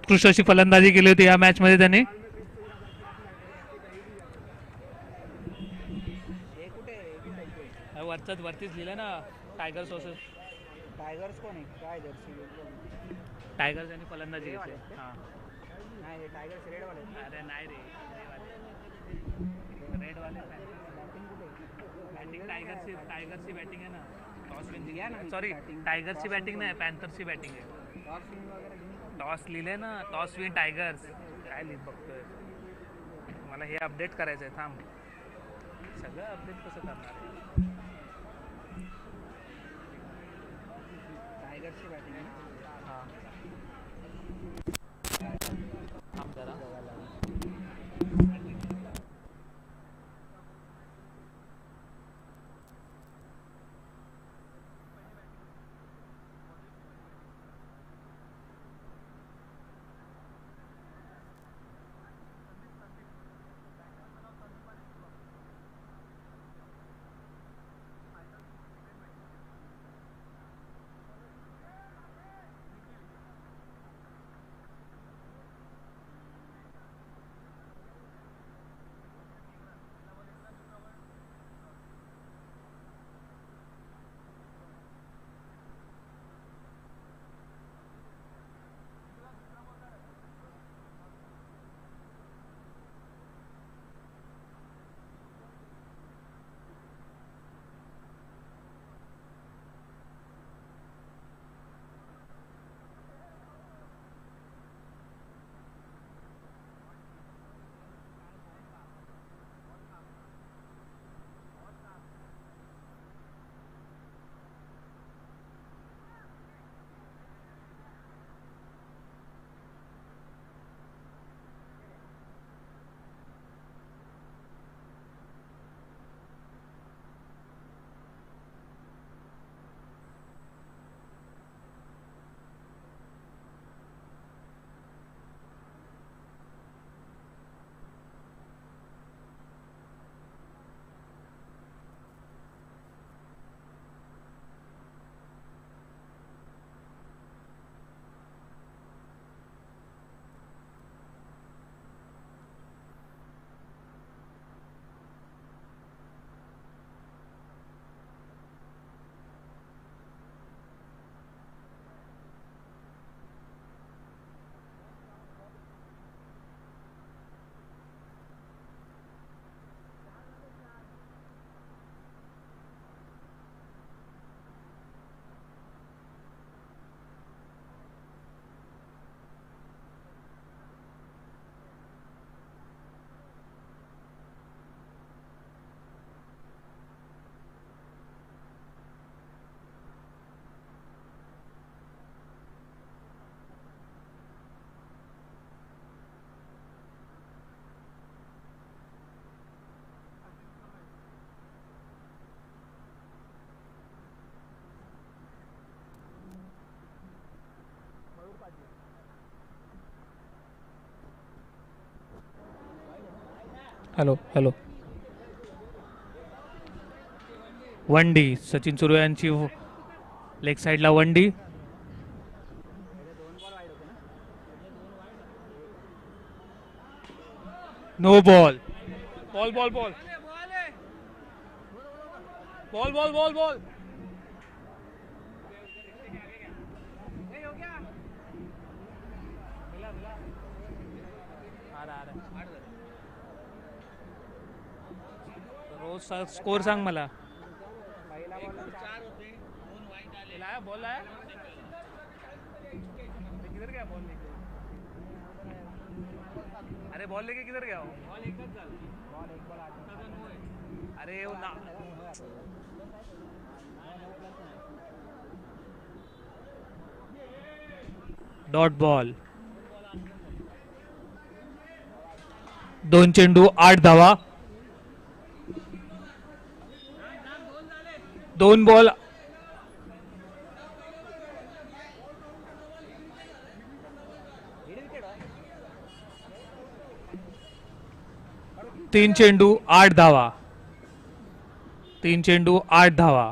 उत्कृष्ट अशी फलंदाजी केली होती या मॅच मध्ये त्याने. वरतीच लिहिलं ना टायगर्स वर्सेस टायगर्स कोण आहे काय जर्सी टायगर्स यांनी फलंदाजी घेतली. हां नाही हे टायगर्स रेड वाले. अरे नाही रे रेड वाले बॅटिंग कुठे बॅटिंग टायगर्सची बॅटिंग आहे ना. टॉस विन जिंकला ना. सॉरी टायगर्सची बॅटिंग नाही पॅन्थर्सची बॅटिंग आहे. टॉस विन वगैरे घेऊन टॉस लिहिले ना टॉस विन टायगर्स. काय लिहित बघतोय मला हे अपडेट करायचं आहे. थांब सगळं अपडेट कसं करणार आहे. टायगर्सची बॅटिंग आहे. हां थांब जरा. Hello hello. One D Sachin Surve यांची लेग साईडला one D. No ball. Ball ball ball ball ball ball ball. रोज स्कोर सांग मला. पहिला बॉल 4 होते 2 वाईट आले. लाया बॉल लाया किधर गया बॉल लेके. अरे बॉल लेके किधर गया. बॉल एकच झाला. बॉल एक बॉल 8 आहे. अरे वो ना डॉट बॉल. 2 चेंडू 8 धावा. 2 बॉल 3 चेंडू 8 धावा. 3 चेंडू 8 धावा.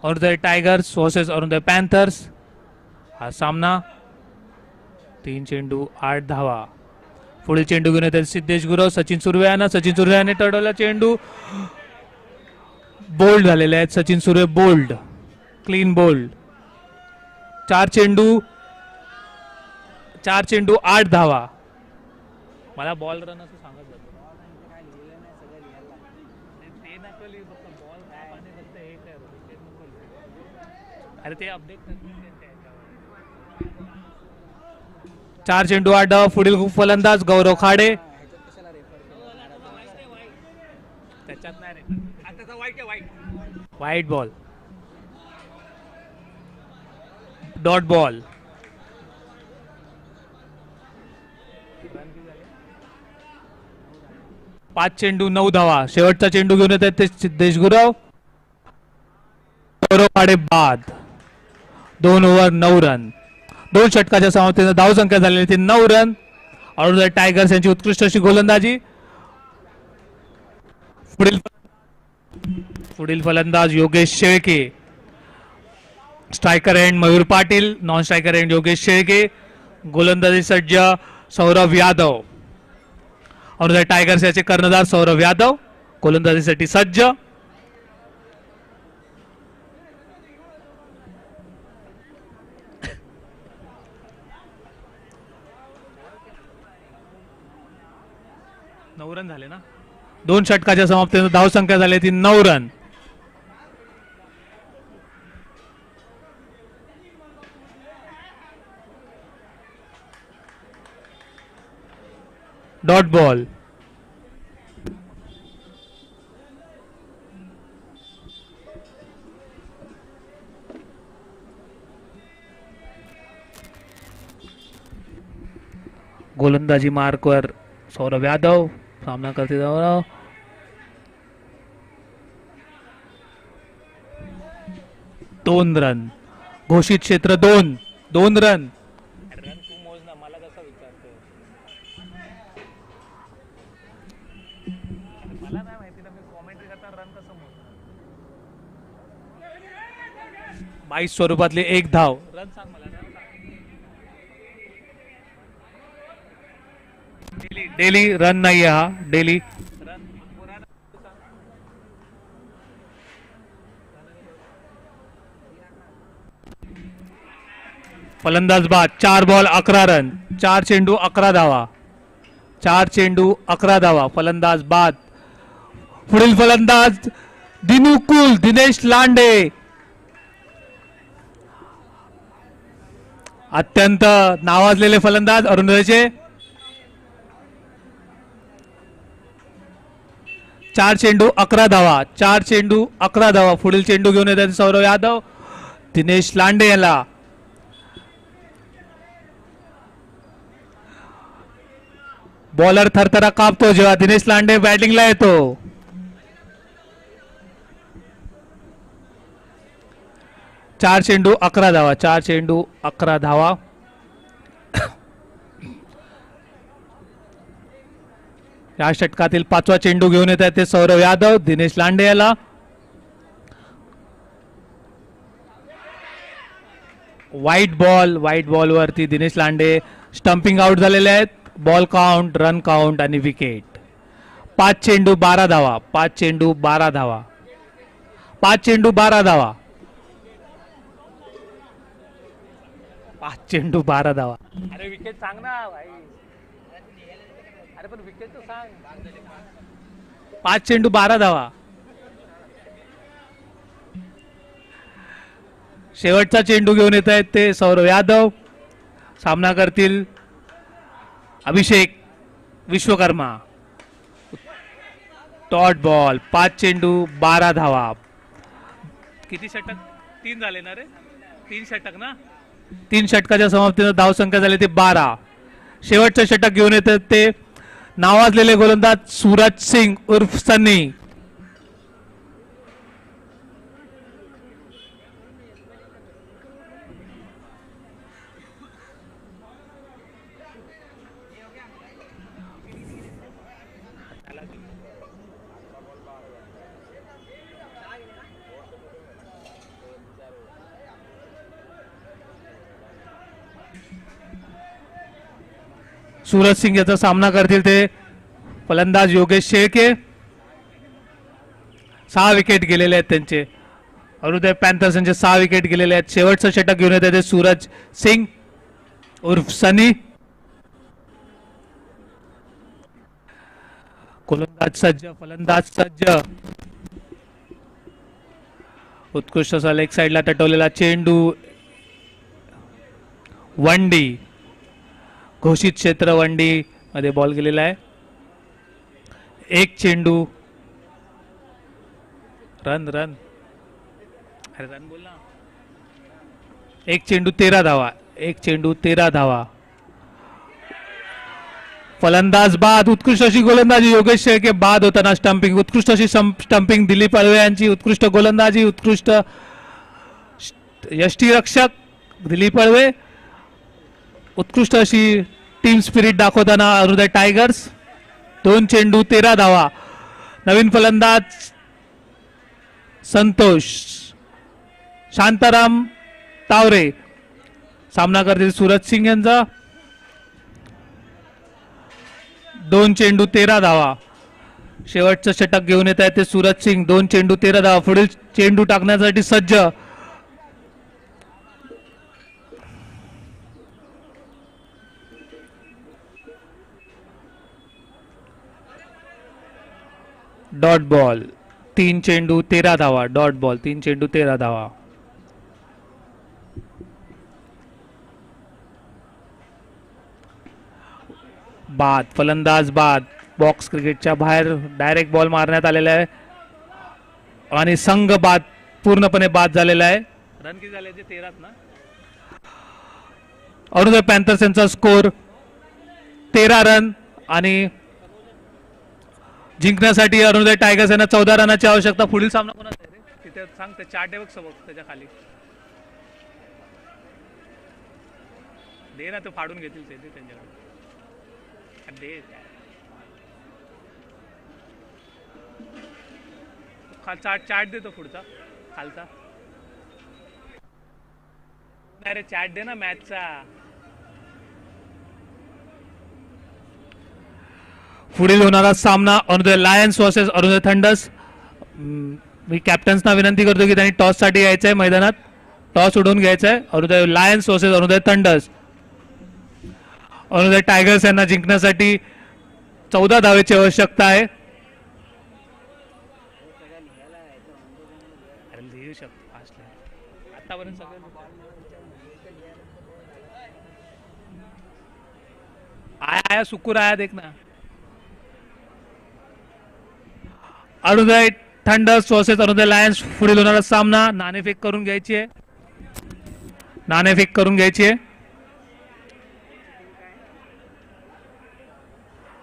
Arunoday tigers versus Arunoday Panthers. हा सामना 3 चेंडू 8 धावा. पुढील चेंडू घेऊन येतात सिद्धेश गुरव. सचिन सुर्वेयांना. सचिन सुर्वेयाने टळवला चेंडू. बोल्ड झालेले आहेत Sachin Surve. Bold, clean bold. 4 चेंडू 8 धावा. मला बॉल रन असं सांगत जातो. काय लिहिलं नाही, सगळं लिहायला लागतं. ते नको लिहू, फक्त बॉल काय आणि फक्त हे काय ते नको लिहू. अरे ते अपडेट करतील त्यांच्या ह्याच्यावर. 4 चेंडू 8 धावा. पुढील फलंदाज गौरव खाडे. ह्याच्यात कशाला रेफर त्याच्यात नाही रे. आताचा वाईट आहे, वाईट. वाईट बॉल. Dot ball. 5 चेंडू 9 धावा. शेवटचा चेंडू घेऊन येत आहेत ते सिद्धेश गुरव. गौरव खाडे बाद. 2 ओव्हर 9 रन. 2 षटकाच्या समाप्तीने धावसंख्या झालेली ती 9 रन. ऑल टायगर्स यांची उत्कृष्ट अशी गोलंदाजी. पुढील फलंदाज Yogesh Shelke. Striker end Mayur Patil. Non striker end Yogesh Shelke. गोलंदाजी सज्ज सौरभ यादव. और टायगर्स याचे कर्णधार सौरभ यादव गोलंदाजीसाठी सज्ज. नऊ रन झाले ना. 2 षटकाच्या समाप्तीने धावसंख्या झाली ती 9 रन. Dot ball. गोलंदाजी मार्कवर सौरभ यादव. सामना करते जाऊ. 2 रन. घोषित क्षेत्र 2 रन. रन तू मोज ना, मला कसं विचारतो. मला नाही माहिती ना, मी कॉमेंट्री करता रन कसं मोजणार. 22 स्वरूपातले 1 धाव. रन सांग मला. डेली रन नाही हा. Daily run. फलंदाज बाद. 4 बॉल 11 रन. 4 चेंडू 11 धावा. 4 चेंडू 11 धावा. फलंदाज बाद. पुढील फलंदाज दिनुकुल दिनेश लांडे. अत्यंत नावाजलेले फलंदाज अरुणोदयचे. 4 चेंडू 11 धावा. 4 चेंडू 11 धावा. पुढील चेंडू घेऊन येतात सौरभ यादव. दिनेश लांडे याला. बॉलर थरथरा कापतो जेव्हा दिनेश लांडे बॅटिंगला येतो. 4 चेंडू 11 धावा. 4 चेंडू 11 धावा. या षटकातील 5वा चेंडू घेऊन येत आहेत ते सौरभ यादव. दिनेश लांडे याला. व्हाईट बॉल वरती दिनेश लांडे स्टंपिंग आउट झालेले आहेत. बॉल काउंट, रन काउंट आणि विकेट. 5 चेंडू 12 धावा. 5 चेंडू 12 धावा. 5 चेंडू 12 धावा. 5 चेंडू 12 धावा. अरे विकेट सांग ना भाई. अरे पण विकेट तो सांग. 5 चेंडू 12 धावा. शेवटचा चेंडू घेऊन येत आहेत ते सौरभ यादव. सामना करतील अभिषेक विश्वकर्मा. Dot ball. 5 चेंडू 12 धावा. किती षटक? 3 झाले ना रे. 3 षटक ना. 3 षटकाच्या समाप्तीने धावसंख्या झाली ते 12. शेवटचं षटक घेऊन येतात ते नावाजलेले गोलंदाज सूरज सिंग उर्फ सन्नी. सूरज सिंग याचा सामना करतील ते फलंदाज योगेश शेळके. 6 विकेट गेलेले आहेत त्यांचे. अरुदय पॅन्थर्स यांचे 6 विकेट गेलेले आहेत. शेवटचं षटक घेऊन येत आहे सूरज सिंग उर्फ सनी. गोलंदाज सज्ज, फलंदाज सज्ज. उत्कृष्ट असा लेग साइडला तटवलेला चेंडू. वंडी, घोषित क्षेत्र वंडी मध्ये बॉल गेलेला आहे. एक चेंडू. रन रन, अरे रन बोल ना. एक चेंडू 13 धावा. एक चेंडू 13 धावा. फलंदाज बाद. उत्कृष्ट अशी गोलंदाजी योगेश शेळके. बाद होताना स्टंपिंग. उत्कृष्ट अशी स्टंपिंग दिलीप अळवे यांची. उत्कृष्ट गोलंदाजी, उत्कृष्ट यष्टीरक्षक दिलीप अळवे. उत्कृष्ट अशी टीम स्पिरिट दाखवताना अरुदय टायगर्स. 2 चेंडू 13 धावा. नवीन फलंदाज संतोष शांताराम तावरे. सामना करतील सूरज सिंग यांचा. 2 चेंडू 13 धावा. शेवटचं षटक घेऊन येत आहे ते सूरज सिंग. 2 चेंडू 13 धावा. पुढील चेंडू टाकण्यासाठी सज्ज. Dot ball. 3 चेंडू 13 धावा. Dot ball. 3 चेंडू 13 धावा. बाद. फलंदाज बाद. बॉक्स क्रिकेटच्या बाहेर डायरेक्ट बॉल मारण्यात आलेला आहे आणि संघ बाद, पूर्णपणे बाद झालेला आहे. रन किती झाले ते 13 ना. अरुदय पॅन्थर्स यांचा स्कोर 13 रन आणि जिंकण्यासाठी अरुणोदय टायगर्स यांना 14 रनाची आवश्यकता. पुढील सामना कोणाचा आहे रे तिथे सांग. ते चार्ट आहे बघ समोर त्याच्या खाली. दे ना, ते फाडून घेतील ते त्यांच्याकडे. दे चार्ट देतो पुढचा खालचा. नाही रे, चार्ट दे ना मॅचचा. पुढील होणारा सामना Arunoday Lions versus Arunoday thunder's. मी कॅप्टन्सना विनंती करतो की त्यांनी टॉस साठी यायचं आहे मैदानात. टॉस उडवून घ्यायचं आहे. Arunoday Lions versus Arunoday thunder's. Arunoday tigers यांना जिंकण्यासाठी 14 धावेची आवश्यकता आहे. आतापर्यंत आया सुकूर आया देख ना. Arunoday thunder's versus Arunoday Lions. पुढील होणारा सामना. नाणेफेक करून घ्यायची आहे. नाणेफेक करून घ्यायची आहे.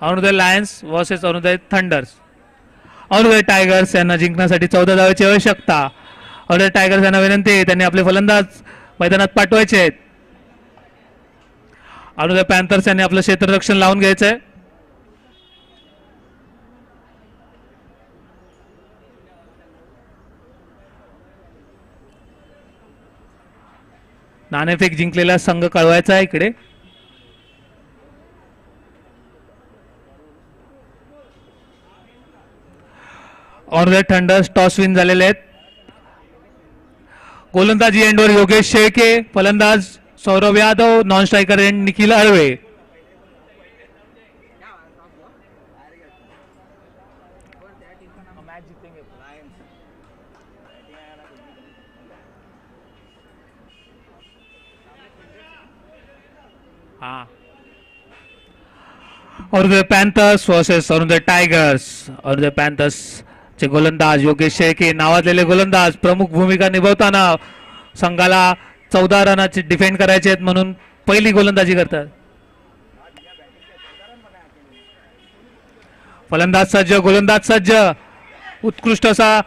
Arunoday Lions versus Arunoday thunder's. Arunoday tigers यांना जिंकण्यासाठी 14 धावेची आवश्यकता. अरुणोदय टायगर्स यांना विनंती आहे त्यांनी आपले फलंदाज मैदानात पाठवायचे आहेत. अरुणोदय पॅन्थर्स यांनी आपलं क्षेत्ररक्षण लावून घ्यायचंय. नाणेफेक जिंकलेला संघ कळवायचा आहे इकडे. अरुणोदय थंडर्स टॉस विन झालेले आहेत. गोलंदाजी एंडवर योगेश शेळके. फलंदाज Saurabh Yadav. Non striker end Nikhil Alve. Arunoday panthers versus Arunoday tigers. Arunoday panthers चे गोलंदाज योगेश शेळके, नावाजलेले गोलंदाज, प्रमुख भूमिका निभावताना संघाला 14 रनाचे डिफेंड करायचे आहेत म्हणून पहिली गोलंदाजी करतात. फलंदाज सज्ज, गोलंदाज सज्ज. उत्कृष्ट असा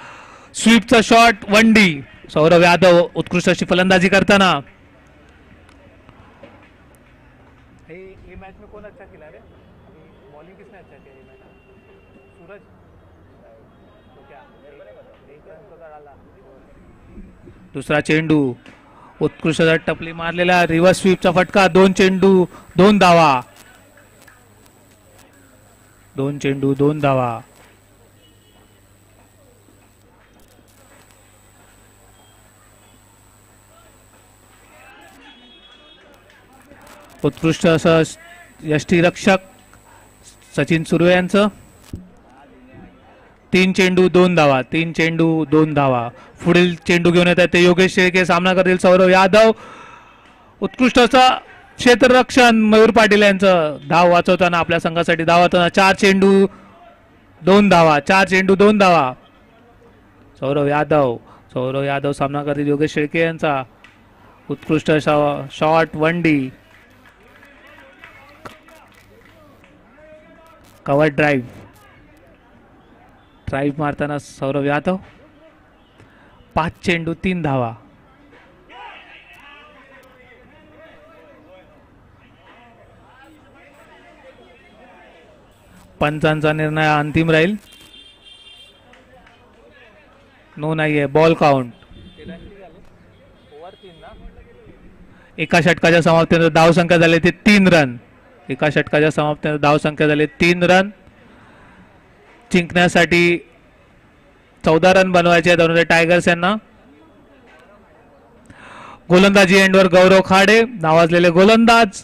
स्वीपचा शॉट. वंडी. सौरभ यादव उत्कृष्ट अशी फलंदाजी करताना. दुसरा चेंडू. उत्कृष्ट टपली मारलेला रिव्हर्स स्वीपचा फटका. 2 चेंडू 2 धावा. 2 चेंडू 2 धावा. उत्कृष्ट असं यष्टीरक्षक सचिन सुर्वे यांचं. 3 चेंडू 2 धावा. 3 चेंडू 2 धावा. पुढील चेंडू घेऊन येत आहेत ते योगेश शेळके. सामना करतील सौरव यादव. उत्कृष्ट असं क्षेत्ररक्षण मयूर पाटील यांचं. धाव वाचवताना आपल्या संघासाठी धाव वाचवताना 4 चेंडू 2 धावा. 4 चेंडू 2 धावा. सौरव यादव सामना करतील योगेश शेळके यांचा. उत्कृष्ट शॉट 1D. कव्हर ड्राईव्ह मारताना सौरव यादव. 5 चेंडू 3 धावा. पंचांचा निर्णय अंतिम राहील. नो नाहीये. Ball count. एका षटकाच्या समाप्तीनंतर धावसंख्या झाली ते 3 रन. एका षटकाच्या समाप्तीनंतर धावसंख्या झाली 3 रन. जिंकण्यासाठी 14 रन बनवायचे आहेत टायगर्स यांना. गोलंदाजी एंडवर गौरव खाडे नावाजलेले गोलंदाज.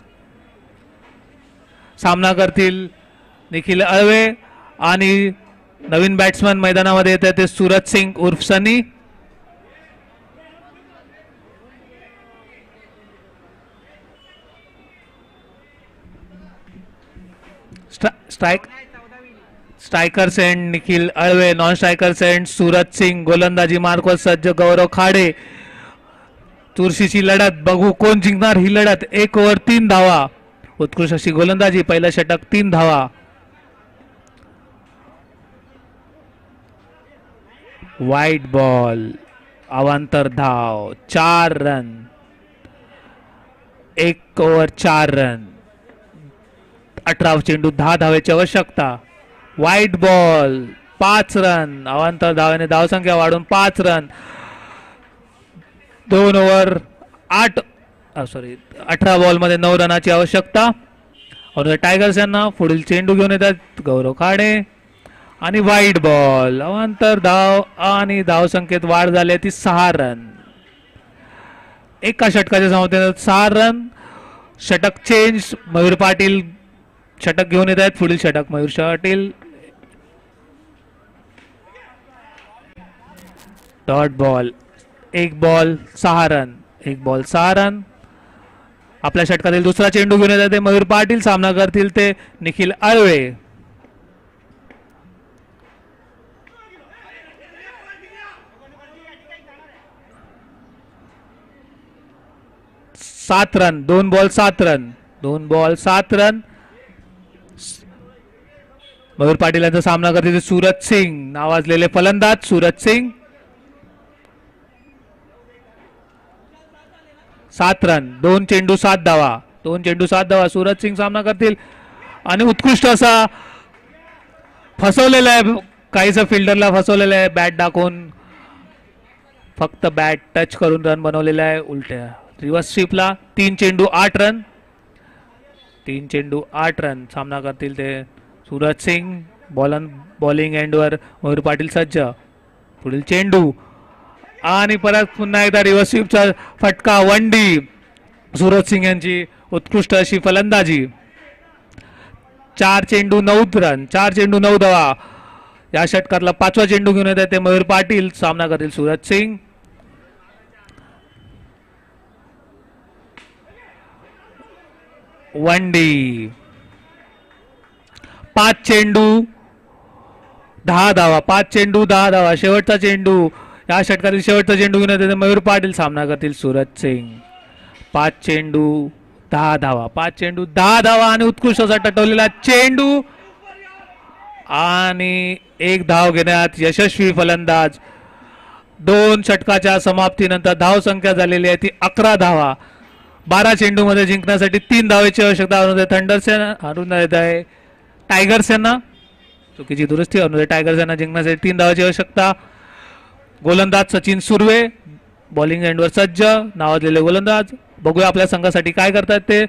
सामना करतील निखिल अळवे आणि नवीन बॅट्समन मैदानामध्ये येत ते सूरज सिंग उर्फ Sunny. Strikers end Nikhil Alve. Non strikers end Suraj Singh. गोलंदाजी मार्कवर सज्ज गौरव खाडे. चुरशीची लढत. बघू कोण जिंकणार ही लढत. 1 ओव्हर 3 धावा. उत्कृष्ट अशी गोलंदाजी. पहिलं षटक 3 धावा. वाईट बॉल. अवांतर धाव 4 रन. 1 over 4 run. 18 चेंडू 10 धावेची आवश्यकता. वाईट बॉल 5 रन. अवांतर धावेने धावसंख्या वाढून 5 रन. 2 ओव्हर 18 बॉल मध्ये 9 रनाची आवश्यकता. टायगर्स यांना. पुढील चेंडू घेऊन येतात गौरव खाडे आणि वाईट बॉल. अवांतर धाव आणि धावसंख्येत वाढ झाली ती 6 रन. एका षटकाच्या समाप्तीनंतर 6 रन. षटक चेंज. मयूर पाटील षटक घेऊन येत आहेत. पुढील षटक Mayur Patil. Dot ball. 1 ball 6 run. 1 ball 6 run. आपल्या षटकातील दुसरा चेंडू घेऊन येतात ते मयूर पाटील. सामना करतील ते निखिल अळवे. सात run. 2 ball 7 run. 2 ball 7 run. Mayur Patil यांचा सामना करते सूरज सिंग नावाजलेले फलंदाज. सूरज सिंग. 7 रन. 2 चेंडू 7 धावा. 2 चेंडू 7 धावा. सूरज सिंग सामना करतील आणि उत्कृष्ट असा फसवलेला आहे. काहीच फिल्डरला फसवलेला आहे बॅट दाखवून. फक्त बॅट टच करून रन बनवलेला आहे उलट्या रिव्हर्स स्वीपला. 3 चेंडू 8 रन. 3 चेंडू 8 रन. सामना करतील ते सूरज सिंग. बॉलिंग एंडवर मयूर पाटील सज्ज. पुढील चेंडू आणि परत पुन्हा एकदा रिव्हर्स स्वीपचा फटका. 1D. सूरज सिंग यांची उत्कृष्ट अशी फलंदाजी. 4 चेंडू 9 रन. 4 चेंडू 9 धावा. या षटकातला 5वा चेंडू घेऊन येत आहे ते मयूर पाटील. सामना करतील सूरज सिंग. 1D. 5 चेंडू 10 धावा. 5 चेंडू 10 धावा. शेवटचा चेंडू. या षटकातील शेवटचा चेंडू घेऊन येते मयूर पाटील. सामना करतील सूरज सिंग. 5 चेंडू 10 धावा. 5 चेंडू 10 धावा आणि उत्कृष्ट असा टटवलेला चेंडू आणि 1 धाव घेण्यात यशस्वी फलंदाज. 2 षटकाच्या समाप्तीनंतर धाव संख्या झालेली आहे ती 11 धावा. 12 चेंडू मध्ये जिंकण्यासाठी 3 धावेची आवश्यकता. थंडर्स हरून येत आहे टायगर्स यांना. चुकीची दुरुस्ती. टायगर्स यांना जिंकण्यासाठी 3 धावाची आवश्यकता. गोलंदाज सचिन सुर्वे. बॉलिंग एंडवर सज्ज नावाजलेले गोलंदाज. बघूया आपल्या संघासाठी काय करतात ते.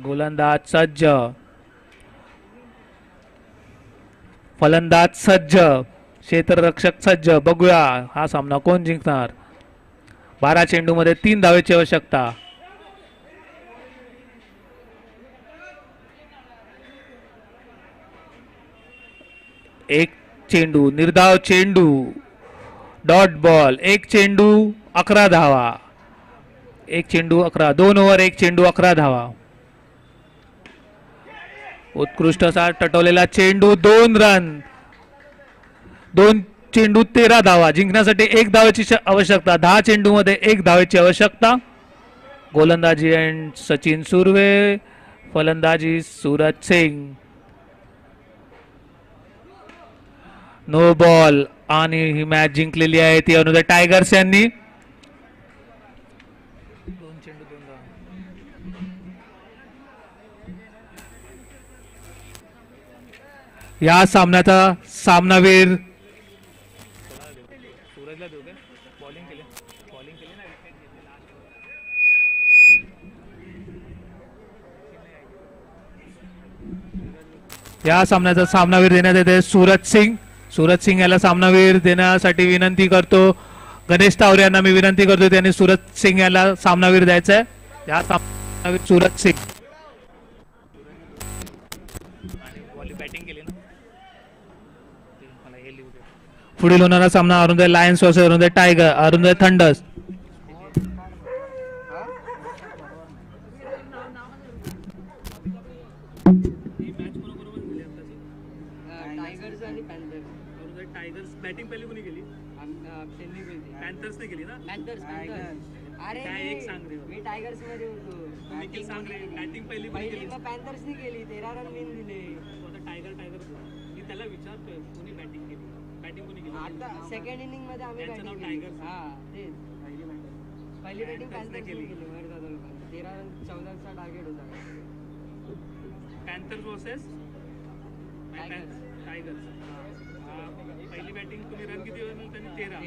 गोलंदाज सज्ज, फलंदाज सज्ज, क्षेत्ररक्षक सज्ज. बघूया हा सामना कोण जिंकणार. 12 चेंडू मध्ये 3 धावेची आवश्यकता. एक चेंडू, निर्धाव चेंडू, डॉट बॉल. एक चेंडू 11 धावा. एक चेंडू 11, 2 ओव्हर 1 चेंडू 11 धावा. उत्कृष्ट असा टटवलेला चेंडू, 2 रन. 2 चेंडू 13 धावा. जिंकण्यासाठी 1 धावेची आवश्यकता. 10 चेंडू मध्ये 1 धावेची आवश्यकता. गोलंदाजी एंड सचिन सुर्वे, फलंदाजी सूरज सिंग. नो बॉल आणि ही मॅच जिंकलेली आहे ती अनुदय टायगर्स यांनी. 2 चेंडू 2 धावा. या सामन्याचा सामनावीर सूरजला देऊ का? बॉलिंग केली ना. या सामन्याचा सामनावीर देण्यात येते सूरज सिंग. सूरज सिंग याला सामनावीर देण्यासाठी विनंती करतो. गणेश तावरे यांना मी विनंती करतो त्यांनी सूरज सिंग याला सामनावीर द्यायचा आहे. या सामनावीर सूरज सिंग. बॅटिंग केली ना. पुढील होणारा सामना Arunday lions versus Arunday tiger, Arunday thunders. Tigers batting पहिली कोणी केली? पॅन्थर्सने केली ना. अरे काय एक सांग रे. मी टायगर्स मध्ये होतो. निखिल सांग रे. बॅटिंग पहिली कोणी केली? पॅन्थर्सने केली. 13 रन मी दिले. टायगर मी त्याला विचारतोय कोणी बॅटिंग केली. बॅटिंग कोणी केली? आता सेकंड इनिंग मध्ये आम्ही त्यांचं नाव बॅटिंग केली. टायगर्स. हा तेच पहिली बॅटिंग पॅन्थर्सने केली. वर जाधव लोकांनी 13 रन 14 चा टार्गेट होता. Panthers versus tigers. टायगर्स. पहिली बॅटिंग तुम्ही रन किती होईल? त्यांनी 13.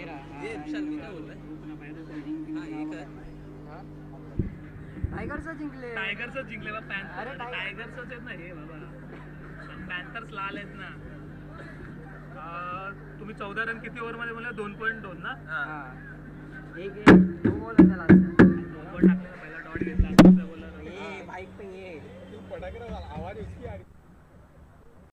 टायगर्स जिंकले. टायगर्सच जिंकले बा. अरे टायगर्सच आहेत ना हे बाबा. पॅन्थर्स लाल आहेत ना. तुम्ही 14 रन किती ओव्हर मध्ये म्हणलं? 2.2 ना. एक दो बॉल होता लास्ट. टाकलेला पहिला डॉट घेतला. बाईक पण ये आवाज उसकी आ रही